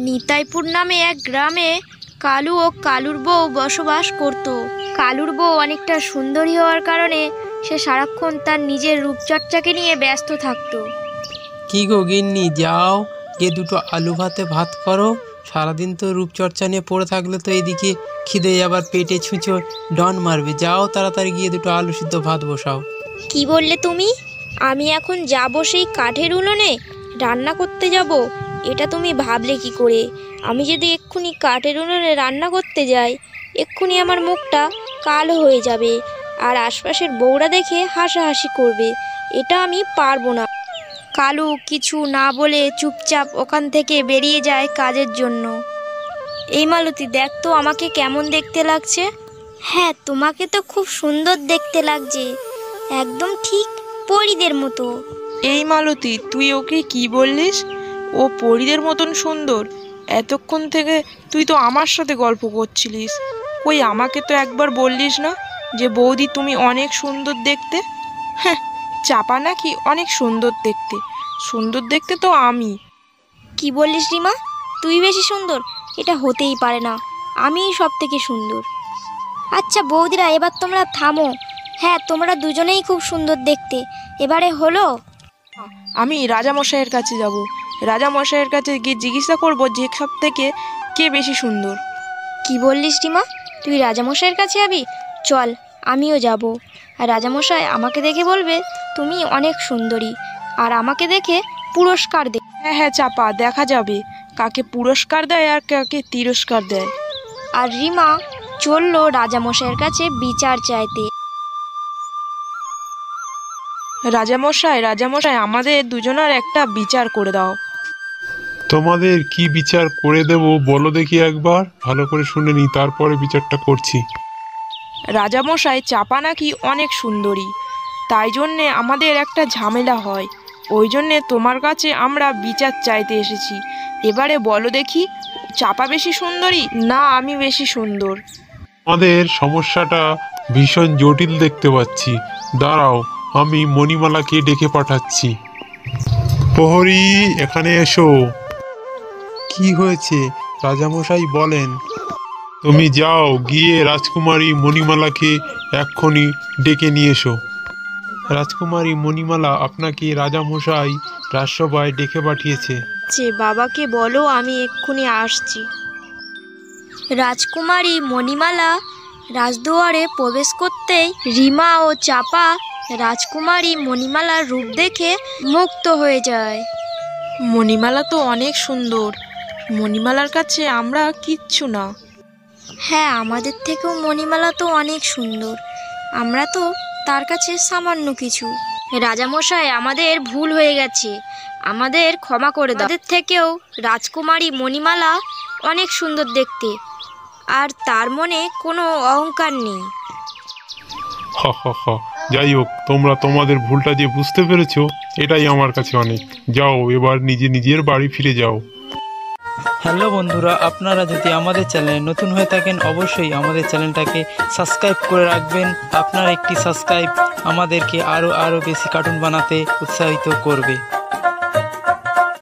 নিতাইপুর নামে এক গ্রামে কালু ও কালুর বউ বসবাস করত। কালুর বউ অনেকটা সুন্দরী হওয়ার কারণে সে সারাক্ষণ তার নিজের রূপচর্চাকে নিয়ে ব্যস্ত থাকতো। কি গো গিন্নি, যাও গিয়ে দুটো আলু ভাতে ভাত করো। সারাদিন তো রূপচর্চা নিয়ে পড়ে থাকলে তো এদিকে খিদে আবার পেটে ছুঁচো ডন মারবে। যাও তাড়াতাড়ি গিয়ে দুটো আলু সিদ্ধ ভাত বসাও। কি বললে তুমি? আমি এখন যাব সেই কাঠের উনুনে রান্না করতে যাব? এটা তুমি ভাবলে কি করে? আমি যদি এক্ষুনি কাঠের উনুনে রান্না করতে যাই, এক্ষুনি আমার মুখটা কালো হয়ে যাবে আর আশপাশের বউরা দেখে হাসাহাসি করবে। এটা আমি পারবো না। কালু কিছু না বলে চুপচাপ ওখান থেকে বেরিয়ে যায় কাজের জন্য। এই মালতী, দেখ তো আমাকে কেমন দেখতে লাগছে। হ্যাঁ, তোমাকে তো খুব সুন্দর দেখতে লাগছে, একদম ঠিক পরীদের মতো। এই মালতী, তুই ওকে কি বললিস? ও পরীদের মতন সুন্দর? এতক্ষণ থেকে তুই তো আমার সাথে গল্প করছিলিস। কই, আমাকে তো একবার বললিস না যে বৌদি তুমি অনেক সুন্দর দেখতে? হ্যাঁ, চাপা নাকি অনেক সুন্দর দেখতে? সুন্দর দেখতে তো আমি। কি বললিস রিমা? তুই বেশি সুন্দর? এটা হতেই পারে না, আমিই সব থেকে সুন্দর। আচ্ছা বৌদিরা, এবার তোমরা থামো। হ্যাঁ, তোমরা দুজনেই খুব সুন্দর দেখতে। এবারে হলো। আমি রাজামশাইয়ের কাছে যাব। রাজামশাইয়ের কাছে গিয়ে জিজ্ঞাসা করবো যে সব থেকে কে বেশি সুন্দর। কি বললিস রিমা? তুই রাজামশাইয়ের কাছে যাবি? চল, আমিও যাব। আর রাজামশাই আমাকে দেখে বলবে তুমি অনেক সুন্দরী, আর আমাকে দেখে পুরস্কার দে। হ্যাঁ হ্যাঁ চাপা, দেখা যাবে কাকে পুরস্কার দেয় আর কাকে তিরস্কার দেয়। আর রিমা চললো রাজামশাইয়ের কাছে বিচার চাইতে। রাজামশাই, রাজামশাই, আমাদের দুজনের একটা বিচার করে দাও। তোমাদের কি বিচার করে দেব বলো দেখি একবার, ভালো করে শুনে নি, তারপরে বিচারটা করছি। রাজামশাই, চাপা নাকি অনেক সুন্দরী, তাই জন্যে আমাদের একটা ঝামেলা হয়। ওই জন্যে তোমার কাছে আমরা বিচার চাইতে এসেছি। এবারে বলো দেখি, চাপা বেশি সুন্দরী না আমি বেশি সুন্দর? আমাদের সমস্যাটা ভীষণ জটিল দেখতে পাচ্ছি। দাঁড়াও, আমি মণিমালাকে ডেকে পাঠাচ্ছি। প্রহরী, এখানে এসো। কি হয়েছে রাজামশাই, বলেন। তুমি যাও, গিয়ে রাজকুমারী মণিমালাকে এক্ষুনি ডেকে নিয়ে এসো। রাজকুমারী মণিমালা আপনাকে রাজামশাই রাজসভায় ডেকে পাঠিয়েছে। বাবাকে বলো আমি এক্ষুনি আসছি। রাজকুমারী মণিমালা রাজদুয়ারে প্রবেশ করতেই রিমা ও চাপা রাজকুমারী মণিমালার রূপ দেখে মুগ্ধ হয়ে যায়। মণিমালা তো অনেক সুন্দর, মণিমালার কাছে আমরা কিচ্ছু না। হ্যাঁ, আমাদের থেকেও মণিমালা তো অনেক সুন্দর, আমরা তো তার কাছে সামান্য কিছু। রাজামশাই, আমাদের ভুল হয়ে গেছে, আমাদের ক্ষমা করে দাও। আমাদের থেকেও রাজকুমারী মণিমালা অনেক সুন্দর দেখতে, আর তার মনে কোনো অহংকার নেই। হা হা হা, যাই হোক, তোমরা তোমাদের ভুলটা যে বুঝতে পেরেছো এটাই আমার কাছে অনেক। যাও, এবার নিজের বাড়ি ফিরে যাও। হ্যালো বন্ধুরা, আপনারা যদি আমাদের চ্যানেলে নতুন হয়ে থাকেন অবশ্যই আমাদের চ্যানেলটাকে সাবস্ক্রাইব করে রাখবেন। আপনার একটি সাবস্ক্রাইব আমাদেরকে আরও বেশি কার্টুন বানাতে উৎসাহিত করবে।